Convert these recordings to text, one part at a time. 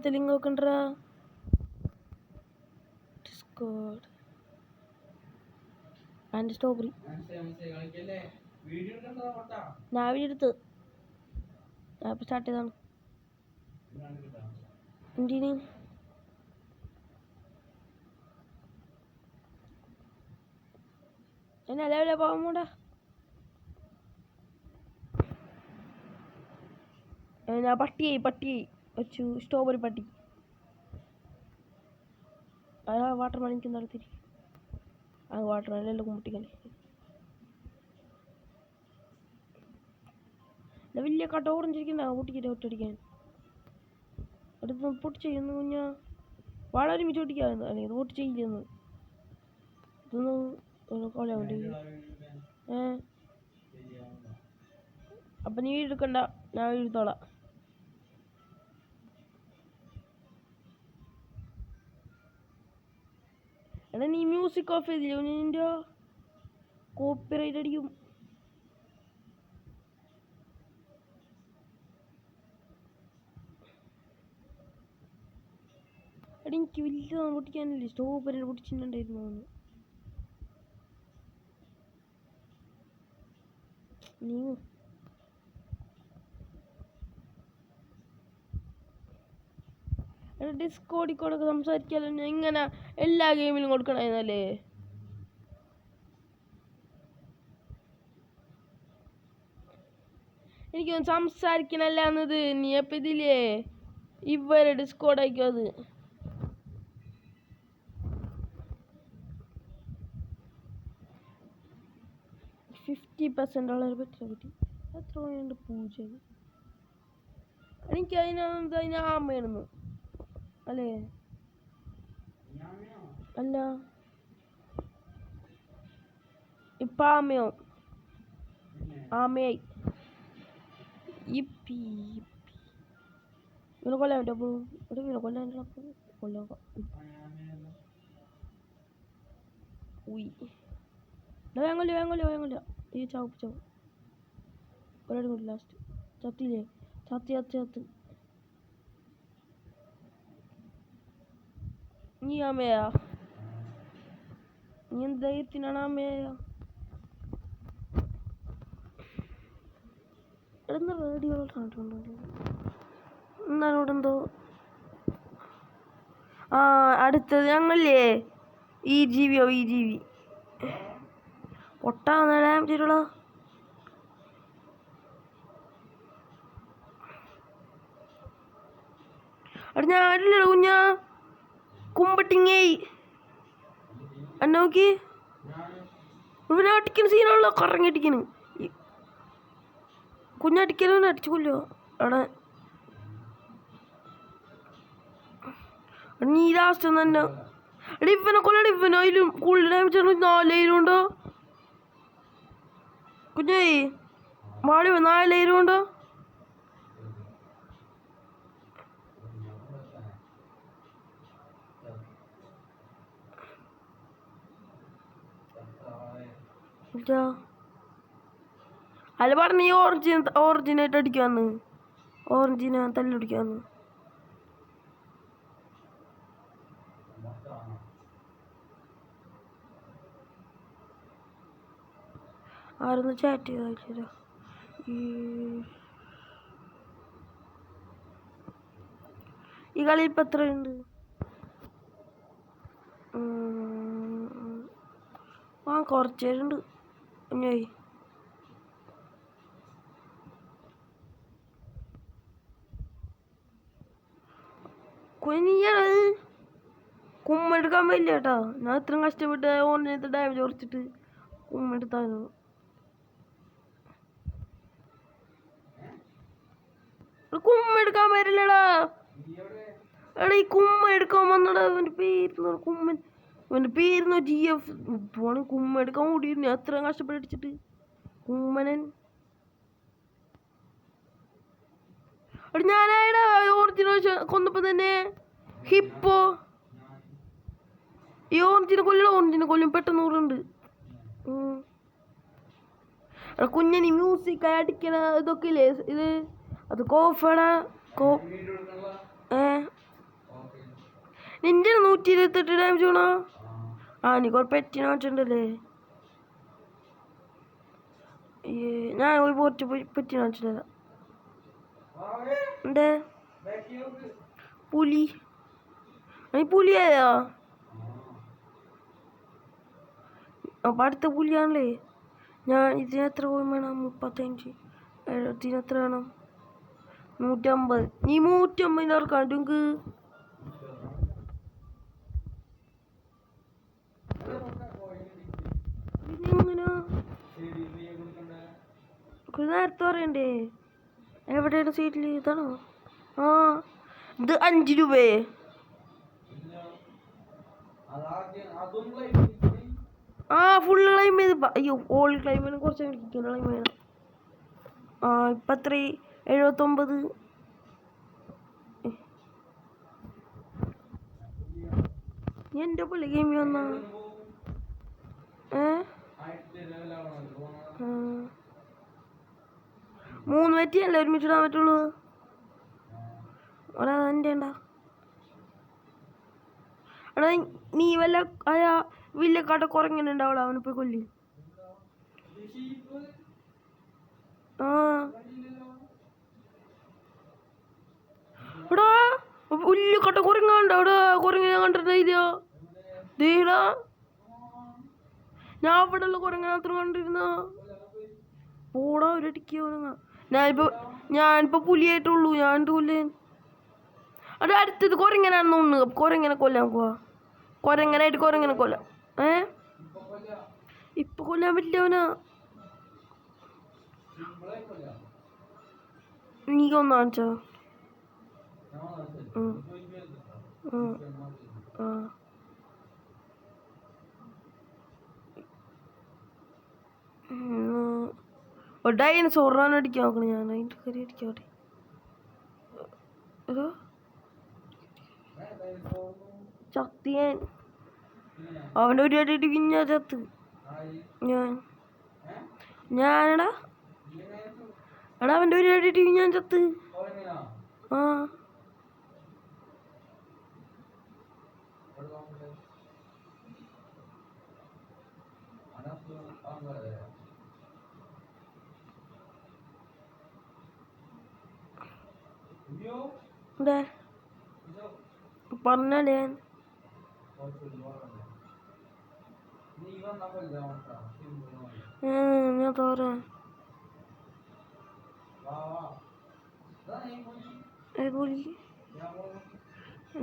Link നോക്കണ്ടാ Discord and strawberry ഞാൻ video എടുത്ത് ഞാൻ ഇപ്പോൾ സ്റ്റാർട്ട് ചെയ്താണ് എന്തിന് നിലവിലെ പോകാൻ ഞാൻ പട്ടി വെച്ചു സ്ട്രോബെറി പട്ടി അതാ വാട്ടർ മെലനിക്ക് നടത്തിരി ആ വാട്ടർ മെലെല്ലാം കുമ്പിട്ടിക്കണേ വലിയ കട്ട ഓറഞ്ചിരിക്കണ്ട പൊട്ടിക്കിട്ട് ഒറ്റടിക്കാൻ അടുത്ത് പൊട്ടിച്ചെയ്യുന്നു കുഞ്ഞാ വളരെ മിച്ച പൊട്ടിക്കാന്ന് അല്ലെങ്കിൽ പൊട്ടി ചെയ്യില്ലെന്ന് ഇതൊന്നും കൊല വേണ്ടി അപ്പം നീ എടുക്കണ്ട ഞാൻ എഴുതോളാം എടാ നീ മ്യൂസിക് ഓഫ് ചെയ്തില്ലേ നിൻ്റെ കോപ്പിറൈറ്റ് അടിക്കും എടാ എനിക്ക് വലിയ പൊട്ടിക്കാനില്ലേ സ്ട്രോബെറി പൊട്ടിച്ചിട്ടുണ്ടായിരുന്നു നീ ഡിസ്കോഡിക്കോടൊക്കെ സംസാരിക്കാല്ലോ ഇങ്ങനെ എല്ലാ ഗെയിമിലും കൊടുക്കണല്ലേ എനിക്കൊന്ന് സംസാരിക്കണല്ലാന്നത് നീ അപ്പം ഇതില്ലേ ഇവരെ ഡിസ്കോഡായിക്കോ അത് 50% വളരെ പറ്റി എത്ര പോയുണ്ട് പൂജ എനിക്ക് അതിന് ആമയാണെന്ന് അല്ലേ അല്ല ഇപ്പം ആമയായി ഇവനെ കൊല്ലാൻ പറ്റും അപ്പോൾ ഇവനെ കൊല്ലാൻ വേങ്ങല്ല ഈ ചാവ് ഒരാട് കൂടി ലാസ്റ്റ് ചത്തില്ലേ ചത്ത് നീ ആമയാ നീ എന്ത് ധൈര്യത്തിനാണ് ആമയാ എന്ന റേഡിയോ എന്താണ് ഇവിടെ എന്തോ അടുത്തത് ഞങ്ങളില്ലേ ഈ ജീവി പൊട്ടാന്നേടാൻ പറ്റിയിട്ടുള്ള അവിടെ ഞാനില്ലല്ലോ കുഞ്ഞാ കുമ്പട്ടിങ്ങേ എന്നെ നോക്കി ഇവനെ അടിക്കുന്ന സീനാണല്ലോ കറങ്ങിട്ടിക്കണ് കുഞ്ഞടിക്കലും അടിച്ചു കൊല്ലോ അവിടെ നീ ലാസ്റ്റ് തന്നെ എടാ ഇവനെ കൊല്ലട ഇവനോ അതിലും കൂടുതൽ ഡാമേജ് 4000 ഉണ്ടോ കുഞ്ഞേ മാടി 4000 ഉണ്ടോ അല്ല പറഞ്ഞ ഈ ഓറിജിനായിട്ട് അടിക്കാന്ന് ഓറഞ്ചിനെ തല്ലടിക്കാന്ന് ആരൊന്ന് ചാറ്റ് ചെയ്താ ഈ കളി ഇപ്പം എത്രയുണ്ട് കുറച്ച് പേരുണ്ട് കുഞ്ഞായി കുഞ്ഞത് കുമ്മെടുക്കാൻ പറ്റില്ല കേട്ടോ ഞാൻ ഇത്രയും കഷ്ടപ്പെട്ട് ഓൺലൈനത്തെ ഡാമേജ് കുറച്ചിട്ട് കുമ്മെടുത്തായിരുന്നു കുമ്മെടുക്കാൻ പറ്റില്ലടാ എടാ ഈ കുമ്മ എടുക്കാൻ വന്നടാ അവൻ്റെ പേരുന്ന കുമ്മൻ അവൻ്റെ പേരുന്ന GF പോണി കുമ്മ എടുക്കാൻ കൂടിയിരുന്നു ഞാൻ അത്രയും കഷ്ടപ്പെട്ടിട്ട് കുമ്മനൻ എടാ ഞാനായിടാ ഓറിജിനൽ കൊന്നപ്പോൾ തന്നെ ഹിപ്പോ ഈ ഓറിജിനെ കൊല്ലും പെട്ടെന്ന് നൂറുണ്ട് എടാ കുഞ്ഞനി മ്യൂസിക് അടിക്കണ ഇതൊക്കെ ഇല്ലേ ഇത് അത് കോഫടാ നിന്റെ 128 ഡാമേജ് വേണോ? ആ നീ കുറെ പെറ്റിനെ വെച്ചിട്ടുണ്ടല്ലേ. ഞാൻ ഒരു പോറ്റ് പെറ്റിനെ വെച്ചിട്ടില്ല. എന്തേ പുലി? നീ പുലിയായോ? അപ്പം അടുത്ത പുലിയാണല്ലേ. ഞാൻ ഇതിന് എത്ര കോയിൻ വേണം? 35. ഇതിന് എത്ര വേണം? 150. നീ 150 ഇറക്കാണ്ട് എനിക്ക് എങ്ങനെയാ നേരത്തെ പറയണ്ടേ? എവിടെയാണ് സീറ്റിൽ? ഇതാണോ? ആ ഇത് 5 രൂപയെ. ആ ഫുള്ള് ക്ലൈം ചെയ്ത്. അയ്യോ ഓൾ ക്ലൈം ചെയ്യണം. കുറച്ച് ക്ലൈം ചെയ്യണം. ആ ഇപ്പം എത്ര? 79. എൻ്റെ പോലെ ഗെയിം വന്നാ 3 പറ്റിയല്ലേ ഒരുമിച്ചിടാൻ പറ്റുള്ളൂ. എടാ എൻ്റെ ഉണ്ടാ. എടാ നീ വല്ല വില്ലക്കാട്ട കുറങ്ങനെ ഉണ്ടാവള. അവനെ പോയി കൊല്ലി. ആ എടാ ഉല്ലിക്കട്ട കുരങ്ങാണ്ട. അവിടെ കുരങ്ങ ഞാൻ കണ്ടിട്ടില്ല. ദേടാ ഞാൻ അവിടെ ഉള്ള കുരങ്ങനത്ര കണ്ടിരുന്ന. പോടാ ഒരടിക്ക് കുരങ്ങ. ഞാനിപ്പോ പുലിയായിട്ടുള്ളൂ. ഞാൻ കൊല്ലേൻ. അത് അടുത്തത് കുരങ്ങനാണെന്ന് തോന്നുന്നു. കുരങ്ങനെ കൊല്ലാൻ പോവാ. കുരങ്ങനായിട്ട് കുരങ്ങനെ കൊല്ലാം. ഇപ്പൊ കൊല്ലാൻ പറ്റില്ലവനാ. നീ കൊന്നു കാണിച്ചോ? ഡൈനസോറിനാണ് അടിക്കാൻ നോക്കണം. ഞാൻ അതിൻ്റെ കറി അടിക്കാട്ടെ. ചത്തിയൻ. അവൻ്റെ ഒരു അടി ഞാൻ ചത്ത്. ഞാനെടാ എടാ അവൻ്റെ ഒരു അടി ഞാൻ ചത്ത്. ആ പറഞ്ഞല്ലേ ഞാൻ തോറ.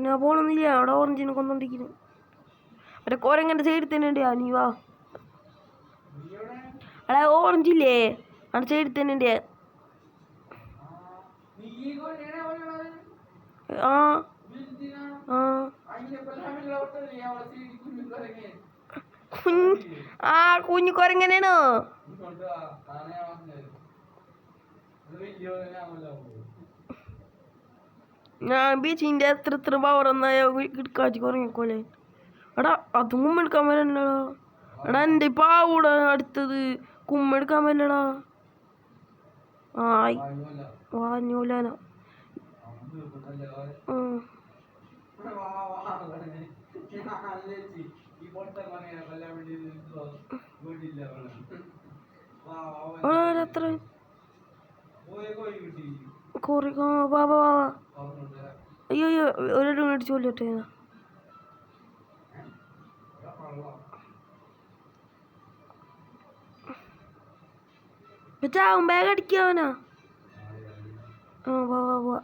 ഞാൻ പോണമെന്നില്ല. അവിടെ ഓറഞ്ചിനെ കൊന്നോണ്ടിരിക്കുന്നു. മറ്റേ കോരങ്ങൻ്റെ സൈഡിൽ തന്നെ ഉണ്ട്. നീ വാ. അവിടെ ഓറഞ്ചില്ലേ? അവിടെ സൈഡിൽ തന്നെ ഉണ്ട്. ആ ആ കുഞ്ഞു കുരങ്ങനാണോ? ഞാൻ ബീച്ചിൻ്റെ എത്ര പവർ എന്നായ കിടക്കാച്ചി കുറങ്ങിക്കോലെ. എടാ അത് കുമ്മെടുക്കാൻ പറ്റില്ലടാ. എടാ എൻ്റെ പാവൂടെ അടുത്തത് കുമ്മെടുക്കാൻ പറ്റില്ലടാ. ആയി വാഞ്ഞൂലാന. എത്ര അയ്യോ അയ്യോ ഒരു മേടിച്ചു കൊല്ലിട്ടെ. ചാവും ബാഗ് അടിക്കാവനാ. ആ വാ വാ വാ.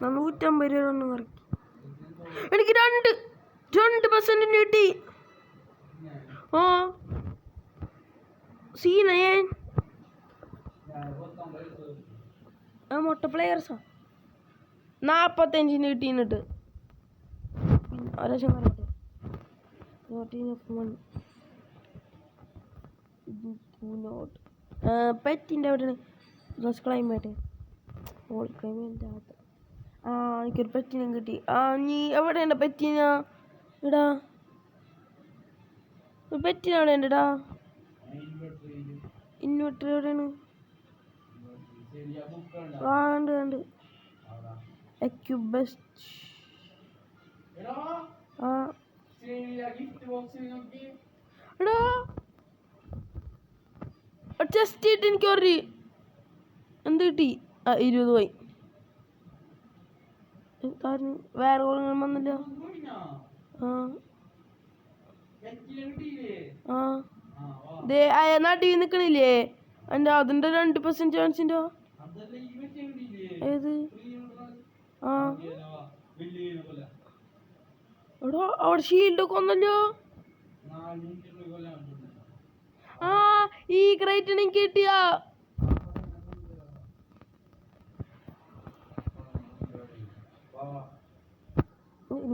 ഞാൻ 150 രൂപ ഒന്നും ഇറക്കി. എനിക്ക് 2% കിട്ടി. ആ സീന ഞാൻ മൊട്ട പ്ലെയേഴ്സാ. 45 കിട്ടിയിട്ട് ആരാശം പറയട്ടെ. പെറ്റിൻ്റെ അവിടെയാണ് ഡ്രസ് ക്ലൈമറ്റ് ഓൾ ക്ലൈമറ്റ് അകത്ത്. ആ എനിക്കൊരു പെറ്റിനും കിട്ടി. ആ നീ എവിടെയുണ്ട് പെറ്റിനാ? ഇടാ പെറ്റിന് എവിടെ ഉണ്ടടാ? ഇൻവെർട്ടർ എവിടെയാണ്? ആ ഉണ്ട് ഉണ്ട്. എക്യുബസ്റ്റ് ആ എടാ ചെസ്റ്റ് ഇട്ട് എനിക്ക് ഒരു എന്ത് കിട്ടി? ആ 20 പോയി. വേറെ കോളുകൾ വന്നില്ല. ആ ആ ദേ നാട്ടിൽ നിൽക്കണില്ലേ എൻ്റെ അതിൻ്റെ 2% ചാൻസിൻ്റെ ഏത്? ആ എടാ അവിടെ ഷീൽഡൊക്കെ ഒന്നല്ലോ. ആ ഈ ക്രൈറ്റ് എനിക്ക് കിട്ടിയാ.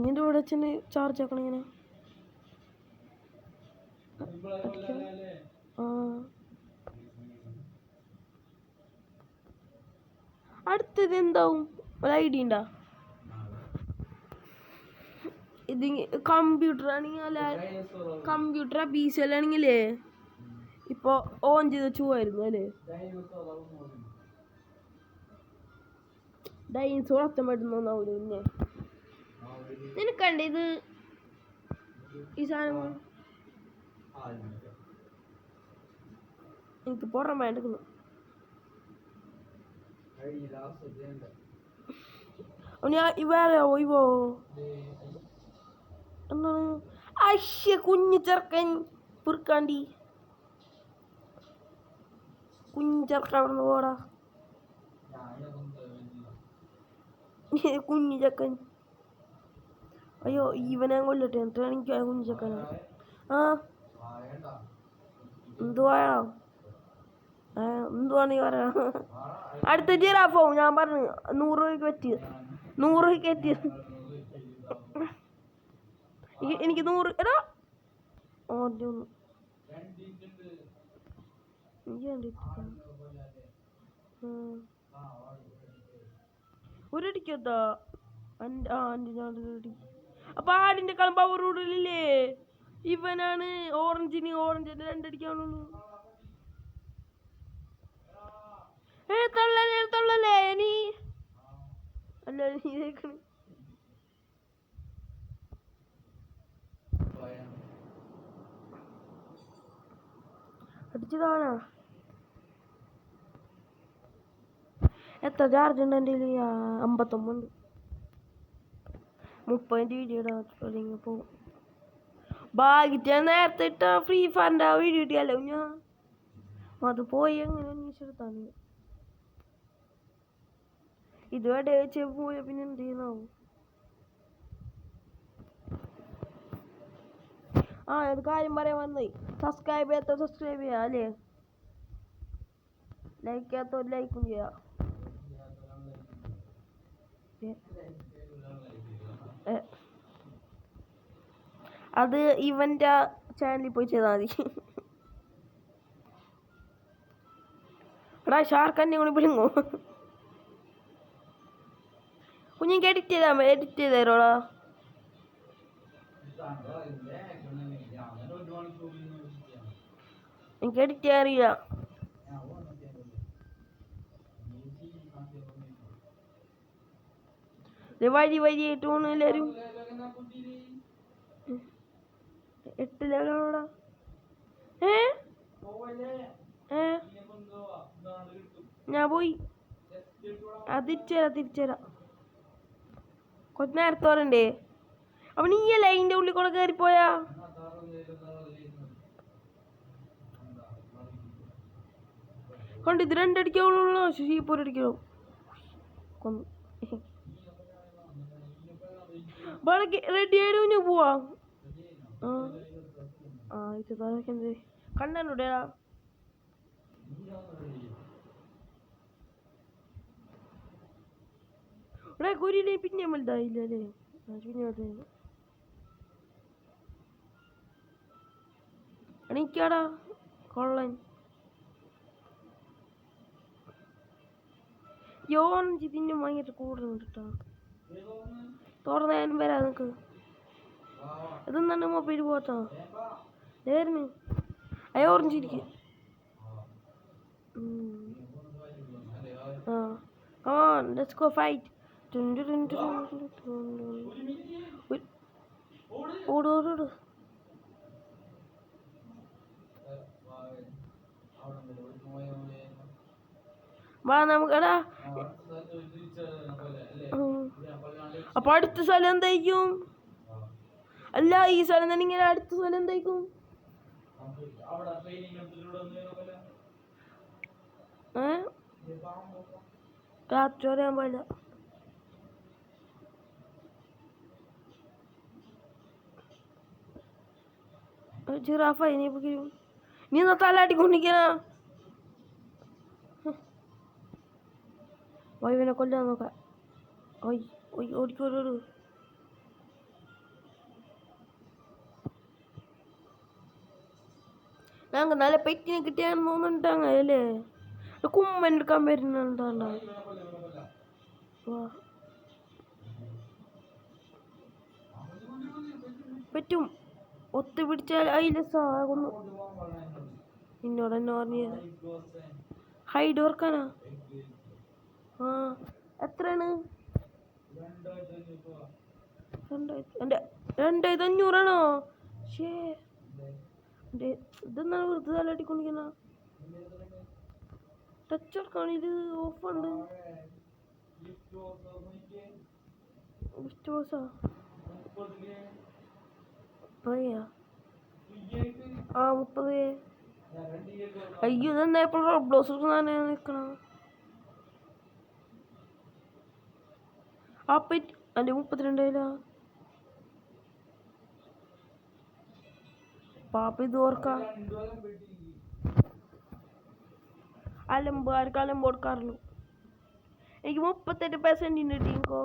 നിന്റെ ഇവിടെ വെച്ച് ചാർജ് ആക്കണം ഇങ്ങനെ. ആ അടുത്തത് എന്താവും? ഒരു ഐഡിയ ഉണ്ടാ? ഇത് കമ്പ്യൂട്ടർ ആണെങ്കിൽ കമ്പ്യൂട്ടർ PC ആണെങ്കിലേ ഇപ്പൊ ഓൺ ചെയ്ത് വെച്ചുപോയിരുന്നു അല്ലേ? ഡൈൻസോർ അത്തം പറ്റുന്ന പിന്നെ നിനക്കണ്ട ഇത് ഈ സാധനം എനിക്ക് പുറം വേണ്ടിക്കുന്നു. ഞാൻ വേറെ ഒയ്വോ എന്താണ്? അശ്യ കുഞ്ഞു ചെറുക്കൻ പുറുക്കാണ്ടി കുഞ്ഞു ചെറുക്കൻ അവിടെ നിന്ന് പോടാ. കുഞ്ഞു ചെക്കൻ അയ്യോ ഇവനെ കൊല്ലട്ടെ എന്നിട്ട് എനിക്ക് കുഞ്ഞു ചെക്കനാ. ആ എന്തുവാണോ എന്തുവാണ് നീ പറയാ? അടുത്ത ജിറാഫോ ഞാൻ പറഞ്ഞു 100 രൂപയ്ക്ക് പറ്റിയത് 100 രൂപയ്ക്ക് പറ്റിയത് എനിക്ക് 100 എടാ ഓൻ്റെ ഒന്ന് എനിക്ക് ഒരടിക്കത്താ അപ്പൊ ആടിന്റെ കളമ്പ റൂഡിലില്ലേ ഇവനാണ് ഓറഞ്ചിന് 2 അടിക്കാനുള്ളൂ. തള്ളല്ലേ നീ അല്ല നീ കേക്കണ് അടിച്ചതാണാ? എത്ര ചാർജ് ഉണ്ട് എൻ്റെ 59. 30 വീഡിയോ ഇടാ പോകും. ഭാഗ്യത്തെ നേരത്തെ ഇട്ട ഫ്രീ ഫയറിൻ്റെ വീഡിയോ ഇട്ടിയല്ലോ ഞാൻ അത് പോയി അങ്ങനെ അന്വേഷിച്ചെടുത്താണ്. ഇതുവരെ വെച്ച് പോയ പിന്നെ എന്ത് ചെയ്യുന്നാവും? ആ അത് കാര്യം പറയാൻ വന്നേ. സബ്സ്ക്രൈബ് ചെയ്യാം അല്ലേ? ലൈക്ക് ചെയ്യാത്തവർ ലൈക്കും ചെയ്യാം. അത് ഇവൻ്റെ ചാനലിൽ പോയി ചെയ്താൽ മതി. എടാ ഷാർക്ക് എന്നെ കൂടി വിളിങ്ങോ? കുഞ്ഞിക്ക് എഡിറ്റ് ചെയ്ത് തരോടാ. എനിക്ക് എഡിറ്റ് ചെയ്യാൻ അറിയില്ല. വഴിയായിട്ട് പോണു എല്ലാവരും. 8 ലെവലോടാ. ഞാൻ പോയി തിരിച്ചുതരാം കുറച്ച് നേരത്തെ പറയണ്ടേ? അപ്പൊ നീയല്ലേ അതിൻ്റെ ഉള്ളിൽ കൂടെ കയറിപ്പോയാ? കൊണ്ട് ഇത് 2 അടിക്കാവുള്ളൂ. ഷീപ്പൂർ അടിക്കണോ? റെഡി ആയിട്ട് പോവാ. കണ്ണൂടെയാ ഇവിടെ കുരിനെ പിന്നെ വലുതായില്ല അല്ലേ? പിന്നെ എണീക്കാടാ കൊള്ളൻ. ഈ ഓറഞ്ച് തിന്നും ഭയങ്കര കൂടുതലുണ്ട് കേട്ടോ. തുറന്നാലും വരാം നിനക്ക്. ഇതെന്താണ് മൊബൈൽ പോട്ടോ നേരിന് അയ്യോ ഓറഞ്ച് ഇരിക്കും. Come on, let's go fight. ഓട് ഓട് ഓട്. വാ നമുക്കടാ. അപ്പൊ അടുത്ത സ്ഥലം എന്തായിരിക്കും? അല്ല ഈ സ്ഥലം തന്നെ ഇങ്ങനെ അടുത്ത സ്ഥലം എന്തായിരിക്കും? രാത്രി അറിയാൻ പാടില്ല. ജിറാഫായി നീ നീ എന്നാ തലാട്ടിക്കൊണ്ടിരിക്കണ. വൈവിനെ കൊല്ലാൻ നോക്കാം. ഓടിക്കോടു. ഞങ്ങൾക്ക് നല്ല പെറ്റിനെ കിട്ടിയാന്ന് തോന്നുന്നുണ്ടാങ്ങ അല്ലേ? കുമ്മൻ എടുക്കാൻ വരുന്നുണ്ടാ. പറ്റും ഒത്തു പിടിച്ചാൽ അയിലസാകുന്നു. നിന്നോട് എന്നെ പറഞ്ഞത് ഹൈഡ് ഓർക്കാനാ. എത്രയാണ്? 2500 ശേ ഇതെന്നാണ് വെറുതെ തലട്ടിക്കൊണ്ടിരിക്കുന്ന. ടച്ച് എടുക്കാണ് ഇത് ഓഫുണ്ട്. വിസ്റ്റോസാ 30. അയ്യോ ഇതെന്താ ഇപ്പോൾ ബ്ലൗസ് നിൽക്കണം. ആ പെറ്റ് എൻ്റെ 32 പാപ്പ ഇത് ഓർക്കാം. അലമ്പ് കൊടുക്കാറുള്ളൂ. എനിക്ക് 38% കിട്ടിക്കോ.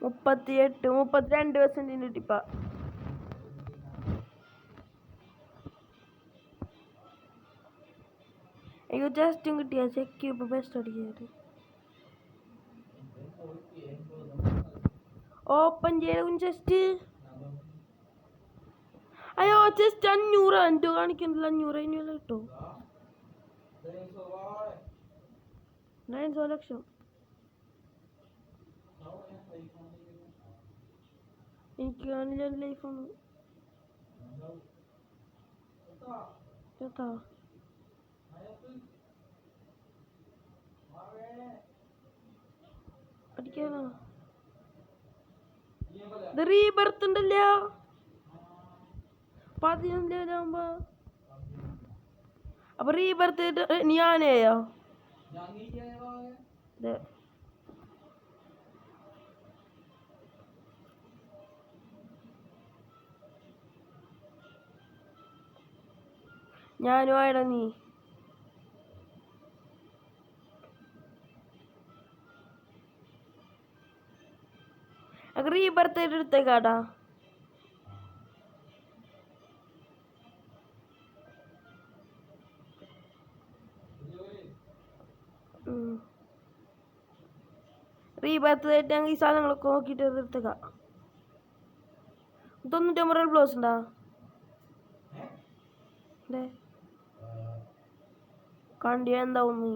32% കിട്ടിപ്പ. എനിക്ക് ജസ്റ്റും കിട്ടിയ ചെക്ക് ഇപ്പൊ ബെസ്റ്റ് അടിക്കാറ്. ഓപ്പൺ ചെയ്യും ജസ്റ്റ്. അയ്യോ ജസ്റ്റ് 500 എന്തോ കാണിക്കണ്ടല്ലോ. 500 കഴിഞ്ഞല്ല കിട്ടോ. 9 ലക്ഷം. എനിക്ക് കാണില്ല ലൈഫാണ്. അടിക്കാനോ ഇത് റീബർത്ത് ഉണ്ടല്ലോ 11 അപ്പൊ റീബർത്ത് ഞാനെയോ ഞാനും ആയടാ. നീ റീബർത്ത് എടുത്തേക്കാടാ. റീബർത്ത് ആയിട്ട് ഈ സാധനങ്ങളൊക്കെ നോക്കിയിട്ട് എടുത്തേക്കാം. 95 ബ്ലൗസ് ഉണ്ടാ കണ്ടിയ എന്താവും നീ.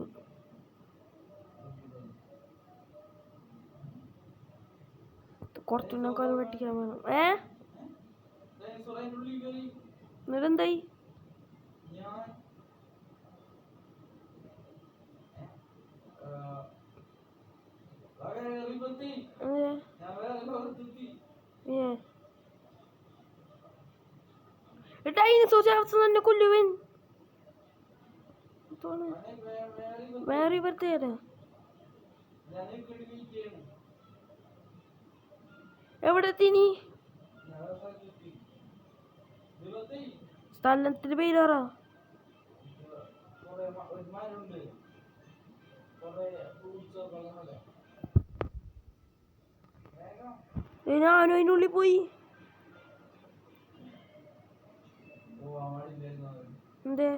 കുറച്ചുനൊക്കെ വെട്ടിക്കാൻ വേണം. എന്നിട്ടെന്തായി? തന്നെ കൊല്ലുവൻ. വേറെ പ്രത്യേകത എവിടെ എത്തിനി? സ്ഥലത്തിന്റെ പേരാറാ. ഞാനും അതിനുള്ളിൽ പോയി. എന്തേ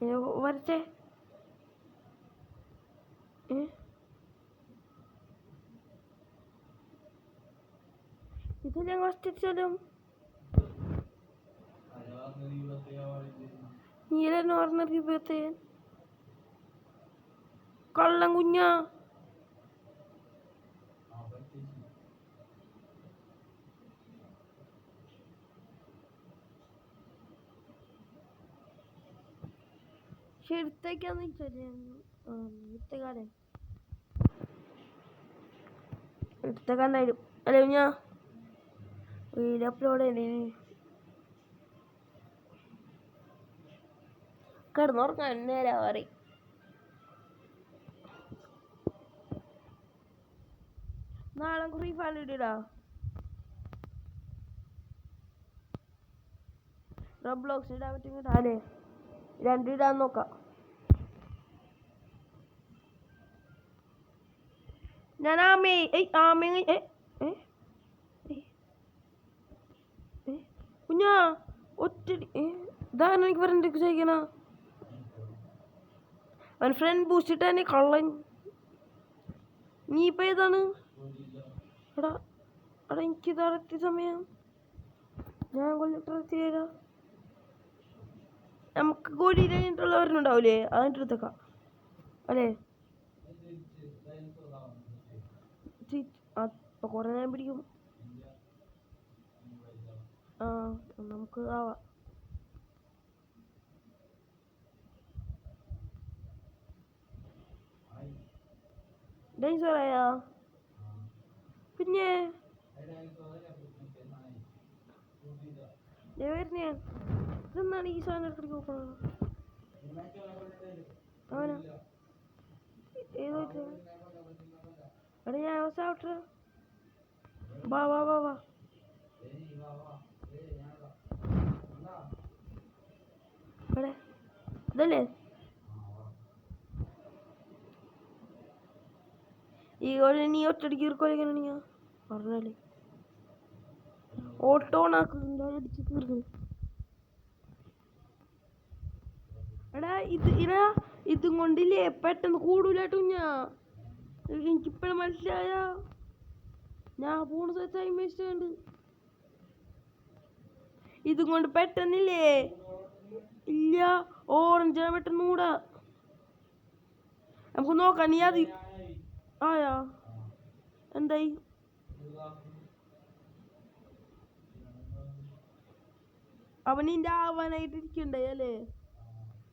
വരട്ടെ. ഇത് ഞങ്ങൾ സ്ഥിതിച്ചാലും നീലെന്ന് പറഞ്ഞ വിഭവത്തെ കള്ളം കുഞ്ഞാ. എടുത്തേക്കാന്ന് എടുത്തേക്കാണ്ടായിരുന്നു. അല്ലേ കുഞ്ഞാ വീഡിയോ അപ്ലോഡ് ചെയ്യണേ. കിടന്നുറങ്ങാൻ നേരാ പറയും. നാളെ ഫ്രീ ഫയർ ഇടാ. റബ്ലോക്സ് ഇടാൻ പറ്റും അല്ലേ? രണ്ടിടാൻ നോക്കാം. ഞാൻ കുഞ്ഞാ ഒറ്റടി ഇതാണ് എനിക്ക് പറഞ്ഞ ചോദിക്കണ. അവൻ ഫ്രണ്ട് ബൂസ്റ്റ് ഇട്ടാ കള്ളൻ. നീ ഇപ്പൊ ഏതാണ്? എടാ എടാ എനിക്കിതാണ് എത്തിയ സമയം. ഞാൻ കൊല്ലത്തിരാ. നമുക്ക് കോഴി കഴിഞ്ഞിട്ടുള്ളവരുണ്ടാവില്ലേ? അതിൻ്റെ അടുത്തേക്കാം അല്ലേ? അപ്പൊ കുറെ നേരം പിടിക്കും. ആ നമുക്ക് ആവാം. ഡൈസോറായാ പിന്നെ വരുന്നേ. ഇതെന്നാണ് ഈ സാധനം ഇടയ്ക്കിടയ്ക്ക് നോക്കണത്? അവനാ ഏതോ എടാ ഞാൻ അവസാവട്ടെ. വാ വാ വാ വാ. എവിടെ ഇതല്ലേ ഈ ഒരു നീ ഒറ്റടിക്ക് ഇറക്കൊലിക്കണ ഞാൻ പറഞ്ഞാലേ ഓട്ടോ ഓണാക്കുന്നുണ്ടോ അടിച്ച് തീർക്കുന്നു. എടാ ഇതും കൊണ്ടില്ലേ പെട്ടെന്ന് കൂടൂലാട്ടോ. എനിക്കിപ്പോഴും മനസ്സിലായ ഞാൻ പോണ ടൈം വേസ്റ്റ് ഉണ്ട്. ഇതും കൊണ്ട് പെട്ടെന്നില്ലേ ഇല്ല ഓറഞ്ചാണ് പെട്ടെന്ന് കൂടാ. നമുക്ക് നോക്കാം. നീ അത് ആയാ എന്തായി? അവൻ നിന്റെ ആവാനായിട്ട് ഇരിക്കണ്ടേ അല്ലേ?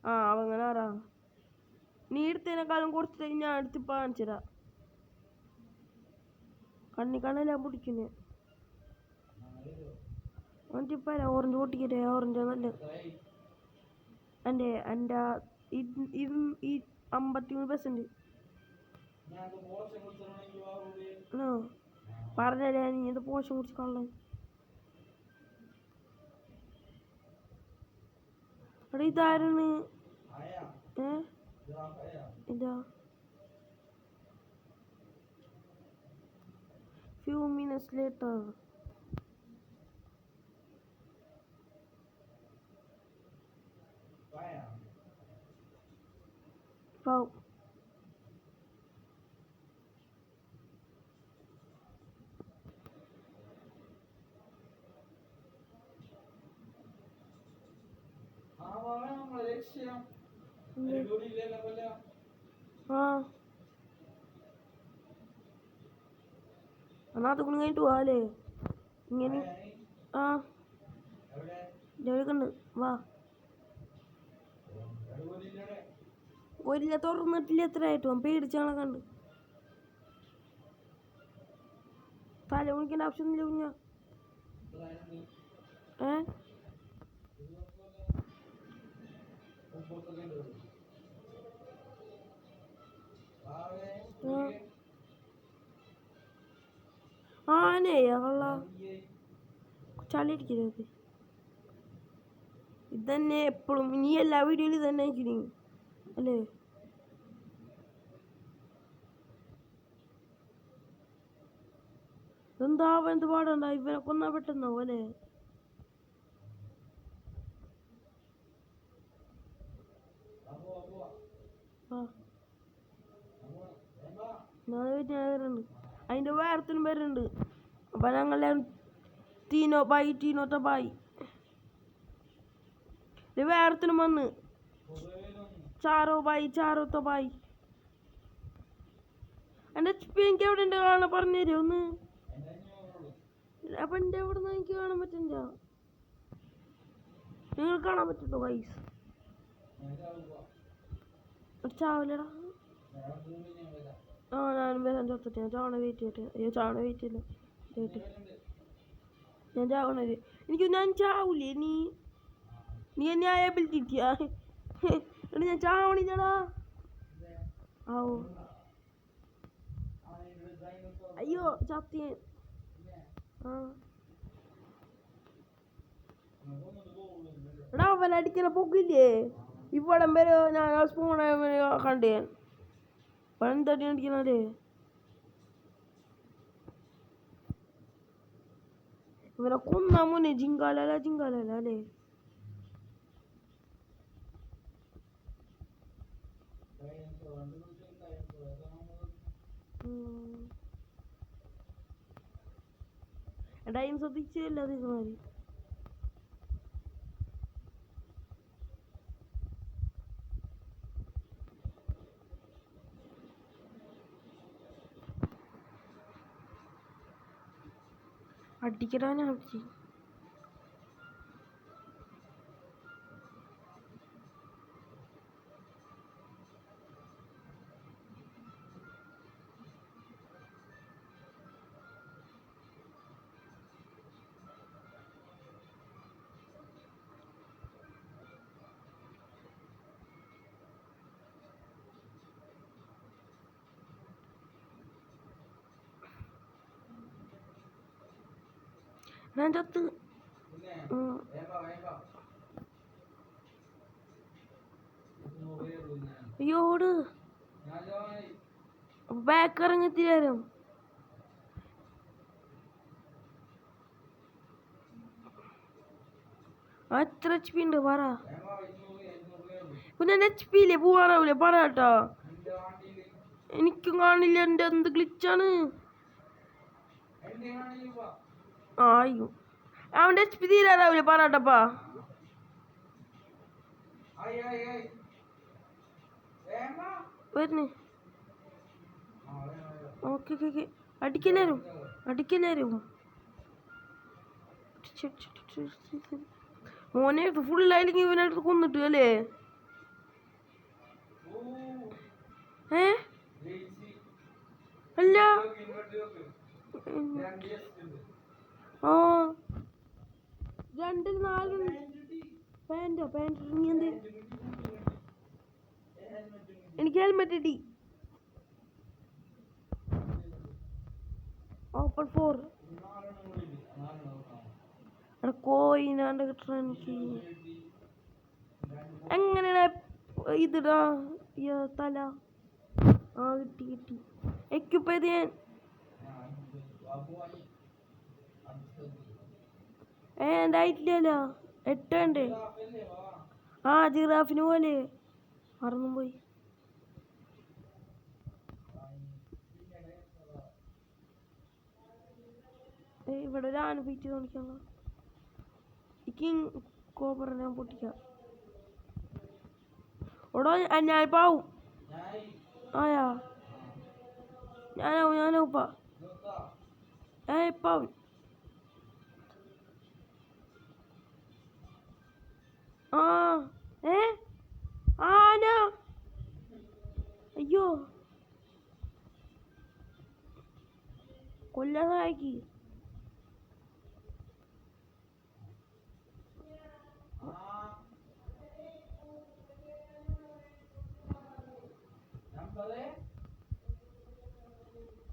ആ അവങ്ങനെ ആരാ നീ എടുത്തതിനേക്കാളും കുറച്ച് ഞാൻ എടുത്തിപ്പോ കാണിച്ചരാ. കണ്ണിക്കണ്ണെല്ലാം പിടിക്കുന്നേ. അവൻറ്റിപ്പ ഓറഞ്ച് പൊട്ടിക്കട്ടെ. ഓറഞ്ച് നല്ല എൻ്റെ 53%. പറഞ്ഞല്ലേ നീ ഇത് പോഷം കുടിച്ച് കള്ളൻ. അവിടെ ഇതാരാണ്? ഇതാ few minutes later. Wow. എന്നാ അതുകൊണ്ട് കഴിഞ്ഞിട്ട് പോവാല്ലേ ഇങ്ങനെ? ആ കണ്ട് വാ. ഒരില്ല തുറന്നിട്ടില്ല. എത്ര ആയിട്ടും പേടിച്ചാളെ കണ്ട് തല കുണിക്കേണ്ട ആവശ്യമൊന്നുമില്ല കുഞ്ഞാ. ആനയാ കള്ള ചളിയിരിക്കരുത്. ഇതന്നെ എപ്പോഴും നീ എല്ലാ വീഡിയോയിലും ഇതന്നെ അയച്ചിനി അല്ലേ? എന്താ എന്ത് പാടണ്ട ഇവനെ കൊന്നാ പെട്ടെന്നാവും അല്ലേ? ഞാൻ വരുന്നുണ്ട്. അതിൻ്റെ വേറത്തിനും വരുന്നുണ്ട്. അപ്പം ഞങ്ങളെല്ലാവരും ടീനോ ബായി ടീനോത്ത ബായി ഇത് വേറത്തിനും വന്ന് ചാറോ ബായി എൻ്റെ എനിക്ക് എവിടെ ഉണ്ട് കാണാൻ പറഞ്ഞു തരുമോ ഒന്ന്? അപ്പം എൻ്റെ എവിടെ നിന്ന് എനിക്ക് കാണാൻ പറ്റില്ല. നിങ്ങൾ കാണാൻ പറ്റുമോ വൈസ്? ചാവലടാ. ആ ഞാനും വരാൻ ചത്തിട്ട് ഞാൻ ചാവണ വെയിറ്റ് ചെയ്തിട്ട്. അയ്യോ ചാവണ വെയിറ്റ് ചെയ്യില്ല കേട്ട് ഞാൻ ചാവണത്. ഞാൻ ചാവൂലേ നീ എന്നെ ആയബിലിറ്റിയാ എടാ ഞാൻ ചാവണില്ലടാ. ആവോ അയ്യോ ചത്തിയ. ആ എടാ അവനടിക്കുന്ന പൊക്കില്ലേ ഇവിടം വരെ ഞാൻ സ്പൂൺ കണ്ടേ. പഴന്തടി അടിക്കണല്ലേ ഇവരെ കൊന്നാ മോനെ. ജിങ്കാലല്ല അല്ലേ? എടാ ശ്രദ്ധിച്ചില്ല നിൽക്കണമാതിരി. അടിക്കടാ ഞാൻ അടിച്ച്. ഞാൻ ചത്ത്. അയ്യോട് ബാക്ക് ഇറങ്ങത്തില്ലാരും. എത്ര എച്ച് പി ഉണ്ട് പറ. പിന്നെ എച്ച് പി ഇല്ലേ പോവാറാവൂലേ പറയാട്ടോ. എനിക്കും കാണില്ല. എൻ്റെ എന്ത് ഗ്ലിച്ചാണ്. അയ്യോ അവൻ്റെ എച്ച് പി തീരാറാവൂലേ പറയാട്ടപ്പാ. വരുന്നേ ഓക്കെ ഓക്കെ അടിക്കലാരും മോനെ ഫുള്ളായില്ലെങ്കിൽ ഇവനടുത്ത് കൊന്നിട്ട് അല്ലേ? അല്ല ആ 2 4 പാൻറ് നീ എന്ത്? എനിക്ക് ഹെൽമെറ്റ് കിട്ടി. ഓപ്പൺ 4 എടാ കോയിനാണ്ട് കിട്ടണ എനിക്ക്. എങ്ങനെയാ ഇതിടാ തല? ആ കിട്ടി എക്യുപ്പ് ചെയ്ത് ഞാൻ. എൻ്റെ ആയിട്ടില്ലല്ലോ 8 ഉണ്ട്. ആ ജിറാഫിന് പോലെ മറന്നും പോയി. ഇവിടെ ഒരു ആന ഫീറ്റ് കാണിക്കാനുള്ള കിങ് കോബ്ര ഞാൻ പൊട്ടിക്കാം. ഓടോ ഞാനിപ്പോ ആവും. ആയാ ഞാനാവുപ്പാ ഇപ്പം ആ ആന. അയ്യോ കൊല്ലാതാക്കി.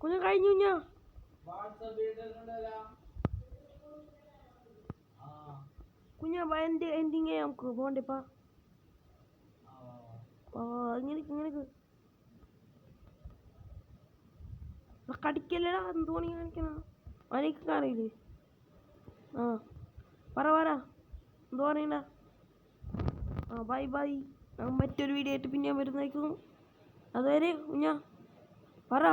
കുഞ്ഞ കഴിഞ്ഞു കുഞ്ഞ എന്തിങ്ങ നമുക്ക് പോണ്ടേപ്പാ. ഇങ്ങനെ കടിക്കല്ലടാ. എന്തോണി കാണിക്കണ അവനക്ക് അറിയില്ലേ? ആ പറ എന്തോ പറയണ്ട. ആ ബൈ മറ്റൊരു വീഡിയോ ആയിട്ട് പിന്നെ വരുന്നതായിരിക്കും. അതുവരെ കുഞ്ഞ പറ.